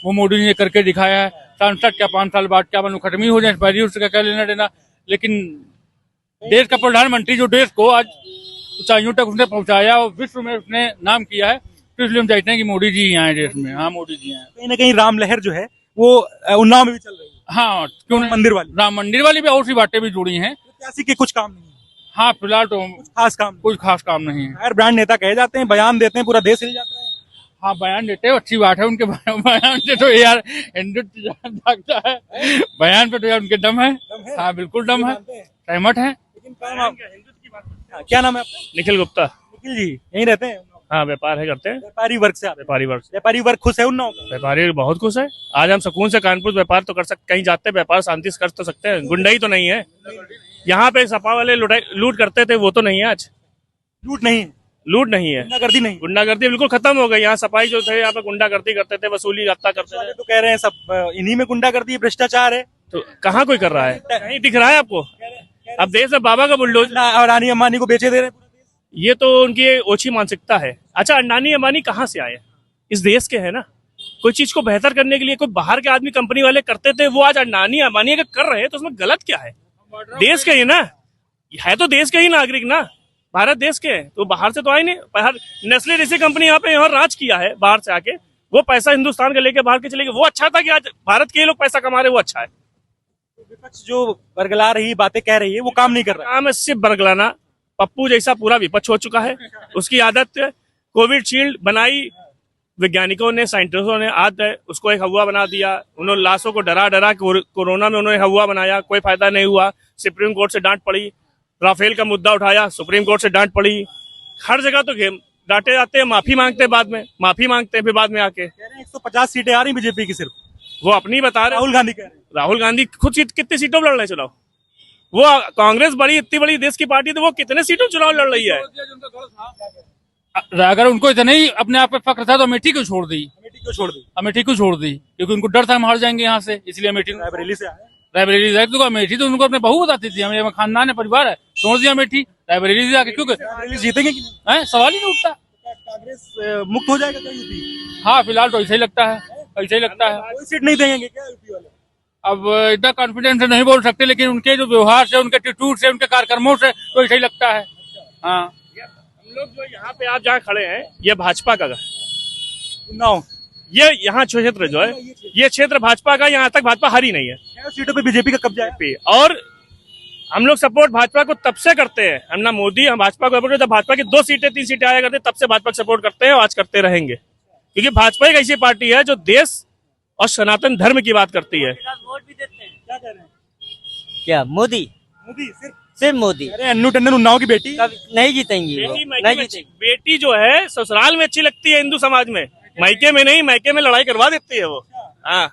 वो मोदी जी ने करके दिखाया है। सांसद क्या 5 साल बाद क्या बनू, खत्म ही हो जाए, पहले उसका क्या लेना देना। लेकिन देश का प्रधानमंत्री जो देश को आज ऊंचाइयों तक उसने पहुंचाया और विश्व में उसने नाम किया है, तो इसलिए हम चाहते हैं कि मोदी जी ही आए देश में। हाँ, मोदी जी आए। कहीं ना कहीं राम लहर जो है वो उन्नाव में भी चल रही है, हाँ क्यों नहीं? मंदिर वाली राम मंदिर वाली भी और सी बातें भी जुड़ी हैं। प्रत्याशी के कुछ काम नहीं है, हाँ फिलहाल तो खास काम नहीं। कुछ खास काम नहीं है। फायर ब्रांड नेता कहे जाते हैं, बयान देते हैं, पूरा देश हिल जाता है। हाँ बयान देते हो, अच्छी बात है उनके बयान से तो यार हिंदू जागता है। बयान पे तो यार उनके दम है। हाँ बिल्कुल दम है, सहमत है। लेकिन काम क्या नाम है आपका? निखिल गुप्ता। निखिल जी यहीं रहते हैं? हाँ, व्यापार है, करते हैं व्यापारी वर्ग से आते हैं। व्यापारी वर्ग से। व्यापारी वर्ग खुश है उन्नाव का? व्यापारी बहुत खुश है। आज हम सुकून से कानपुर व्यापार तो कर सकते, कहीं जाते व्यापार शांति से कर तो सकते हैं। गुंडाई तो नहीं है यहाँ पे। सपा वाले लूट करते थे, वो तो नहीं है आज। लूट नहीं है, लूट नहीं है, गुंडागर्दी नहीं। गुंडागर्दी बिल्कुल खत्म हो गई। यहाँ सफाई जो थे, यहाँ पे गुंडागर्दी करते थे, वसूली हत्या करते थे। वाले तो कह रहे हैं सब इन्हीं में गुंडागर्दी, भ्रष्टाचार है। तो कहाँ कोई कर रहा है? कहीं दिख रहा है आपको? अब देश में बाबा का बुलडोजर। अडानी अंबानी को बेचे दे रहे हैं। ये तो उनकी ओछी मानसिकता है। अच्छा, अडानी अंबानी कहाँ से आए? इस देश के है ना। कोई चीज को बेहतर करने के लिए कोई बाहर के आदमी कंपनी वाले करते थे, वो आज अडानी अंबानी अगर कर रहे हैं तो उसमें गलत क्या है? देश के ही ना है, तो देश के ही नागरिक ना, भारत देश के हैं, तो बाहर से तो आए नहीं। बाहर नेस्ले जैसी कंपनी यहाँ पे राज किया है बाहर से आके, वो पैसा हिंदुस्तान का लेके बाहर के चले गए। वो अच्छा था कि आज भारत के लोग पैसा कमा रहे, वो अच्छा है। विपक्ष जो बरगला रही बातें कह रही है वो काम नहीं कर रहा। काम है सिर्फ बरगलाना। पप्पू जैसा पूरा विपक्ष हो चुका है, उसकी आदत है। कोविड शील्ड बनाई वैज्ञानिकों ने, साइंटिस्टों ने, आज उसको एक हवा बना दिया। उन्होंने लाशों को डरा डरा कोरोना में उन्होंने हवा बनाया, कोई फायदा नहीं हुआ। सुप्रीम कोर्ट से डांट पड़ी। राफेल का मुद्दा उठाया, सुप्रीम कोर्ट से डांट पड़ी। हर जगह तो डांटे जाते हैं, माफी मांगते हैं, बाद में माफी मांगते हैं, फिर बाद में आके कह रहे हैं 150 सीटें आ रही बीजेपी की सिर्फ। वो अपनी बता रहे। राहुल गांधी कह रहे हैं। राहुल गांधी खुद कितनी सीटों पर लड़ रहे हैं चुनाव? वो कांग्रेस बड़ी, इतनी बड़ी देश की पार्टी, तो वो कितने सीटों चुनाव लड़ रही है? अगर उनको इतना ही अपने आप पे फक्र था तो अमेठी को छोड़ दी। अमेठी क्यों छोड़ दी? अमेठी को छोड़ दी क्योंकि उनको डर था हम हार जाएंगे यहाँ से, इसलिए अमेठी रायबरेली से आए। रायबरेली जाए। तो अमेठी तो उनको अपने बहू बताती थी, हमें खानदान है, परिवार है, छोड़ दिया अमेठी। रायबरेली से आके क्योंकि रायबरेली जीतेंगे कि नहीं? सवाल ही नहीं उठता। कांग्रेस मुक्त हो जाएगा क्या यूपी? हाँ फिलहाल तो ऐसा ही लगता है, ऐसा ही लगता है। कोई सीट नहीं देंगे क्या यूपी वाले? अब इतना कॉन्फिडेंस से नहीं बोल सकते, लेकिन उनके जो व्यवहार से, उनके एटीट्यूड से, उनके कार्यक्रमों से तो ऐसा ही लगता है। हाँ, हम लोग जो यहाँ पे आप जहाँ खड़े हैं, ये भाजपा का उन्नाव, ये यहाँ क्षेत्र जो है, ये क्षेत्र भाजपा का। यहाँ तक भाजपा हारी नहीं है। 6 सीटों पे बीजेपी का कब्जा है। और हम लोग सपोर्ट भाजपा को तब से करते हैं, हम ना मोदी, हम भाजपा को सपोर्ट, जब भाजपा की 2 सीटें 3 सीटें आया करते, तब से भाजपा को सपोर्ट करते हैं और आज करते रहेंगे। क्योंकि भाजपा एक ऐसी पार्टी है जो देश और सनातन धर्म की बात करती है। वोट भी देते हैं। क्या कह रहे हैं? क्या मोदी? मोदी सिर्फ मोदी। अरे अन्नू टंडन उन्नाव की बेटी कभी नहीं जीतेंगी वो, नहीं जीतेंगी। बेटी जो है ससुराल में अच्छी लगती है हिंदू समाज में, मायके में नहीं। मायके में लड़ाई करवा देती है वो। हाँ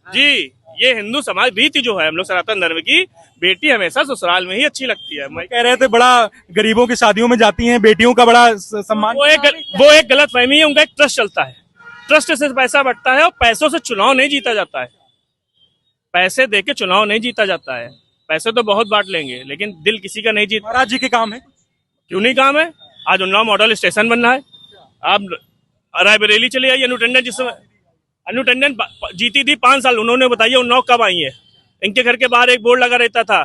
जी, ये हिंदू समाज रीति जो है हम लोग सनातन धर्म की, बेटी हमेशा ससुराल में ही अच्छी लगती है। कह रहे थे बड़ा गरीबों की शादियों में जाती हैं बेटियों का बड़ा सम्मान। वो एक गलत फहमी है। उनका एक ट्रस्ट चलता है, ट्रस्ट से पैसा बढ़ता है और पैसों से चुनाव नहीं जीता जाता है। पैसे देके चुनाव नहीं जीता जाता है। पैसे तो बहुत बांट लेंगे, लेकिन दिल किसी का नहीं जीत। महाराज जी के काम है? क्यों नहीं काम है? आज उन्नाव मॉडल स्टेशन बनना है। आप रायबरेली चले आइए, अनु टंडन जिस समय अनु टंडन जीती थी 5 साल, उन्होंने बताइए उन्नाव कब आई है? इनके घर के बाहर एक बोर्ड लगा रहता था।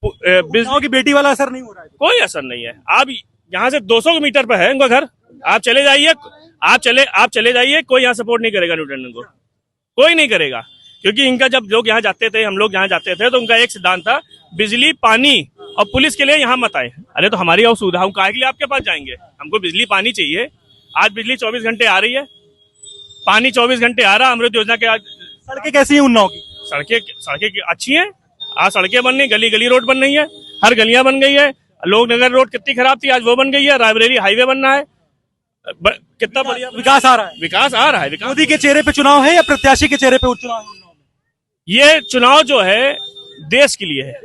उन्नाव की बेटी वाला असर नहीं हो रहा है? कोई असर नहीं है। आप यहाँ से 200 मीटर पर है उनका घर, आप चले जाइए, आप चले जाइए, कोई यहाँ सपोर्ट नहीं करेगा अनु टंडन को, कोई नहीं करेगा। क्योंकि इनका जब लोग यहाँ जाते थे, हम लोग यहाँ जाते थे, तो उनका एक सिद्धांत था, बिजली, पानी और पुलिस के लिए यहाँ मत आए। अरे तो हमारी और सुविधा, हम काहे के लिए आपके पास जाएंगे? हमको बिजली पानी चाहिए। आज बिजली 24 घंटे आ रही है, पानी 24 घंटे आ रहा। अमृत योजना के आज सड़कें कैसी हैं उन्नाव की? सड़कें अच्छी हैं। आज सड़कें बन रही, गली गली रोड बन रही है, हर गलियां बन गई है। लोग नगर रोड कितनी खराब थी, आज वो बन गई है। रायबरेली हाईवे बनना है, कितना बढ़िया विकास आ रहा है। विकास आ रहा है। विकास मोदी के चेहरे पे चुनाव है या प्रत्याशी के चेहरे पे चुनाव है? ये चुनाव जो है देश के लिए है,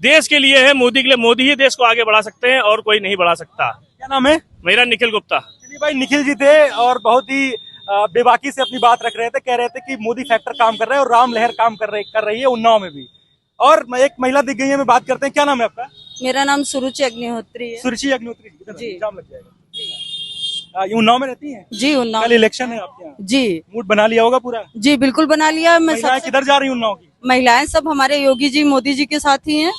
देश के लिए है, मोदी के लिए। मोदी ही देश को आगे बढ़ा सकते हैं और कोई नहीं बढ़ा सकता। क्या नाम है? मेरा निखिल गुप्ता। चलिए भाई, निखिल जी थे और बहुत ही बेबाकी से अपनी बात रख रहे थे। कह रहे थे कि मोदी फैक्टर काम कर रहा है और राम लहर काम कर रही है उन्नाव में भी। और एक महिला दिख गई है, मैं बात करते हैं। क्या नाम है आपका? मेरा नाम सुरुचि अग्निहोत्री है। सुरुचि अग्निहोत्री जी। जाम लग जाएगा। ये उन्नाव में रहती हैं? जी उन्नाव। कल इलेक्शन है आपके यहाँ? जी। मूड बना लिया होगा पूरा? जी बिल्कुल बना लिया। मैं महिलाएं किधर जा रही हैं उन्नाव की? महिलाएं सब हमारे योगी जी मोदी जी के साथ ही हैं।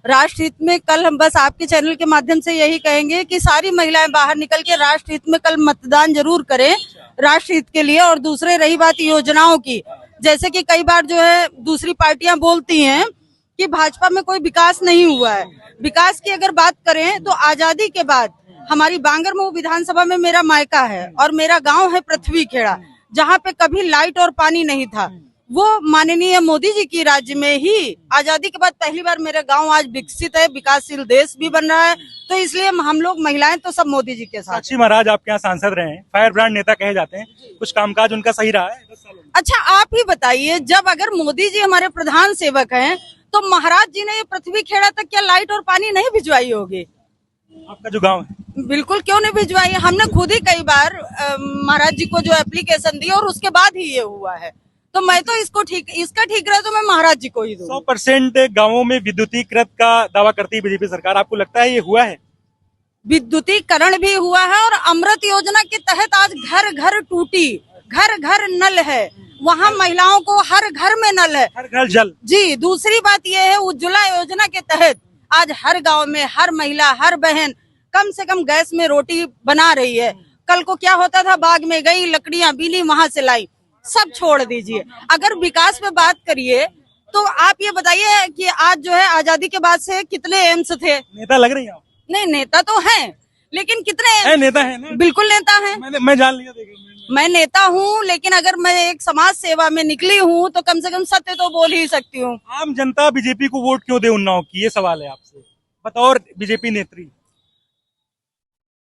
राष्ट्र हित में कल हम बस आपके चैनल के माध्यम से यही कहेंगे कि सारी महिलाएं बाहर निकल के राष्ट्र हित में कल मतदान जरूर करें। राष्ट्र हित के लिए। और दूसरे रही बात योजनाओं की, जैसे कि कई बार जो है दूसरी पार्टियां बोलती हैं कि भाजपा में कोई विकास नहीं हुआ है। विकास की अगर बात करें तो आजादी के बाद हमारी बांगरमऊ विधानसभा में मेरा मायका है और मेरा गांव है पृथ्वी खेड़ा, जहां पे कभी लाइट और पानी नहीं था। वो माननीय मोदी जी की राज्य में ही आजादी के बाद पहली बार मेरा गांव आज विकसित है, विकासशील देश भी बन रहा है। तो इसलिए हम लोग महिलाएं तो सब मोदी जी के साथ। साक्षी महाराज आपके यहाँ सांसद रहे हैं, फायर ब्रांड नेता कहे जाते हैं, कुछ कामकाज उनका सही रहा है? अच्छा आप ही बताइए, जब अगर मोदी जी हमारे प्रधान सेवक हैं तो महाराज जी ने ये पृथ्वी खेड़ा तक क्या लाइट और पानी नहीं भिजवाई होगी? आपका जो गांव है, बिल्कुल क्यों नहीं भिजवाई। हमने खुद ही कई बार महाराज जी को जो एप्लीकेशन दी और उसके बाद ही ये हुआ है। तो मैं तो इसका ठीक रहा तो मैं महाराज जी को ही दूं। 100% गांवों में विद्युतीकृत का दावा करती है बीजेपी सरकार, आपको लगता है ये हुआ है? विद्युतीकरण भी हुआ है और अमृत योजना के तहत आज घर घर टूटी, घर घर नल है, वहाँ महिलाओं को हर घर में नल है, हर घर जल। जी। दूसरी बात यह है उज्ज्वला योजना के तहत आज हर गांव में हर महिला हर बहन कम से कम गैस में रोटी बना रही है। कल को क्या होता था, बाग में गई लकड़ियां बीनी वहां से लाई, सब छोड़ दीजिए। अगर विकास पे बात करिए तो आप ये बताइए कि आज जो है आजादी के बाद से कितने एम्स थे? नेता लग रही है आप? नहीं नेता तो है, लेकिन कितने नेता है ना? बिल्कुल नेता है। मैं जान लिया, मैं नेता हूँ, लेकिन अगर मैं एक समाज सेवा में निकली हूँ तो कम से कम सत्य तो बोल ही सकती हूँ। आम जनता बीजेपी को वोट क्यों दे उन्नाव की, ये सवाल है आपसे, बतौर बीजेपी नेत्री।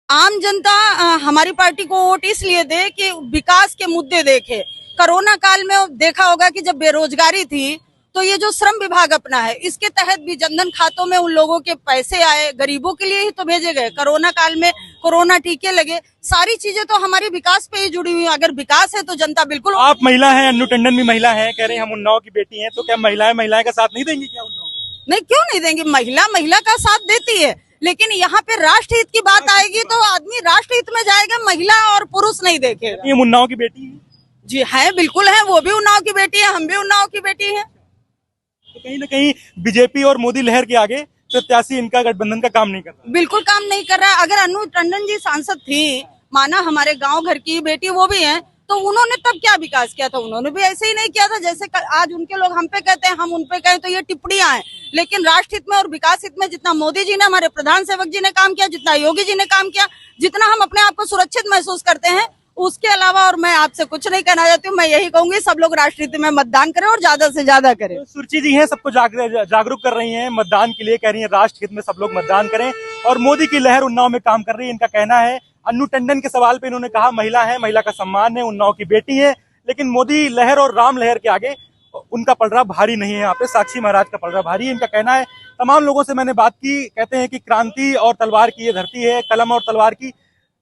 आम जनता हमारी पार्टी को वोट इसलिए दे कि विकास के मुद्दे देखे। कोरोना काल में देखा होगा कि जब बेरोजगारी थी तो ये जो श्रम विभाग अपना है, इसके तहत भी जनधन खातों में उन लोगों के पैसे आए, गरीबों के लिए ही तो भेजे गए। कोरोना काल में कोरोना टीके लगे, सारी चीजें तो हमारी विकास पे ही जुड़ी हुई है। अगर विकास है तो जनता बिल्कुल। आप महिला हैं, अन्नू टंडन भी महिला है, कह रहे हैं हम उन्नाव की बेटी हैं, तो क्या महिलाएं का साथ नहीं देंगी क्या उन्नाव? नहीं, क्यों नहीं देंगी, महिला का साथ देती है, लेकिन यहाँ पे राष्ट्र हित की बात आएगी तो आदमी राष्ट्र हित में जाएगा, महिला और पुरुष नहीं देखेगा। ये उन्नाव की बेटी है? जी है, बिल्कुल है, वो भी उन्नाव की बेटी है, हम भी उन्नाव की बेटी है। तो कहीं ना कहीं बीजेपी और मोदी लहर के आगे प्रत्याशी इनका गठबंधन का काम नहीं कर रहा। बिल्कुल काम नहीं कर रहा। अगर अन्नू टंडन जी सांसद थी, माना हमारे गांव घर की बेटी वो भी है, तो उन्होंने तब क्या विकास किया था? उन्होंने भी ऐसे ही नहीं किया था जैसे आज उनके लोग हम पे कहते हैं, हम उन पे कहें तो ये टिप्पणियां हैं। लेकिन राष्ट्र हित में और विकास हित में जितना मोदी जी ने, हमारे प्रधान सेवक जी ने काम किया, जितना योगी जी ने काम किया, जितना हम अपने आप को सुरक्षित महसूस करते हैं, उसके अलावा और मैं आपसे कुछ नहीं कहना चाहती हूँ। मैं यही कहूंगी सब लोग राष्ट्र हित में मतदान करें और ज्यादा से ज्यादा करें। तो सुरुचि जी हैं, सबको जागरूक कर रही हैं मतदान के लिए, कह रही हैं राष्ट्र हित में सब लोग मतदान करें, और मोदी की लहर उन्नाव में काम कर रही है, इनका कहना है। अन्नू टंडन के सवाल पे इन्होंने कहा महिला है, महिला का सम्मान है, उन्नाव की बेटी है, लेकिन मोदी लहर और राम लहर के आगे उनका पलड़ा भारी नहीं है। यहाँ पे साक्षी महाराज का पलड़ा भारी है, इनका कहना है। तमाम लोगों से मैंने बात की, कहते हैं कि क्रांति और तलवार की ये धरती है, कलम और तलवार की।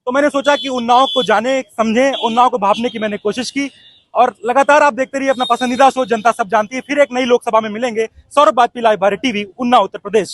तो मैंने सोचा कि उन्नाव को जाने समझें, उन्नाव को भापने की मैंने कोशिश की, और लगातार आप देखते रहिए अपना पसंदीदा शो जनता सब जानती है। फिर एक नई लोकसभा में मिलेंगे। Saurabh Bajpayee, live Bharat TV, Unnao, Uttar Pradesh.